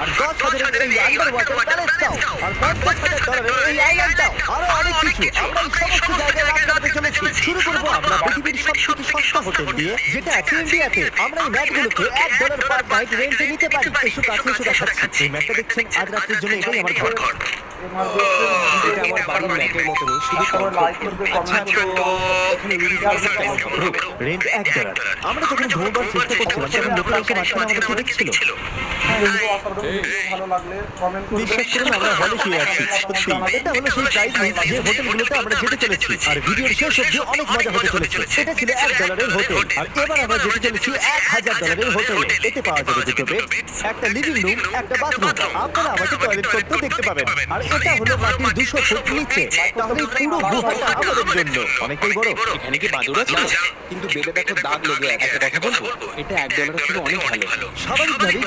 আর 10,000 এই under water প্যালেসটাও, আর $50,000 এই আইল্যান্ডটাও, আরো অনেক কিছু। আমরা এই সমস্ত জায়গায় রাত কাটাতে চলেছি। শুরু করবো আমরা পৃথিবীর সবথেকে সস্তা হোটেল দিয়ে, যেটা আছে ইন্ডিয়াতে। আমরা এই ম্যাটগুলোকে $1 পার নাইট রেন্টে নিতে পারি। এসো কাছে এসে দেখাচ্ছি। এই ম্যাটটা দেখছেন, আজ রাত্রের জন্য এটাই আমার ঘর। এটা আমার বাড়ির ম্যাটের মতনই, শুধু আচ্ছা তো এখানে রেন্ট $1। আমরা যখন ঘুমবার চেষ্টা করছিলাম তখন লোকেরা এসে মাঝখানে আমাদেরকে দেখছিল। বিশ্বাস করুন, আমরা হলে শুয়ে আছি। সত্যি এটা হলো সেই প্রাইস লিস্ট যে হোটেলগুলোতে আমরা যেতে চলেছি। আর ভিডিওর শেষ অবধি অনেক মজা হতে চলেছে। এটা ছিল $1 হোটেল, আর এবার আমরা যেতে চলেছি $1,000 হোটেলে। এতে পাওয়া যাবে দুটো বেড, একটা লিভিং রুম, একটা বাথরুম। আপনারা আমাকে টয়লেট করতেও দেখতে পাবেন। আর এটা হলো মাটির 200 ফুট নিচে। তাহলে এই পুরো গুহাটা আমাদের জন্য অনেকটাই বড়। এখানে কি বাদুড় আছে? কিন্তু বেডে দেখো দাগ লেগে আছে। একটা কথা বলবো, এটা $1 থেকে অনেক ভালো। স্বাভাবিকভাবেই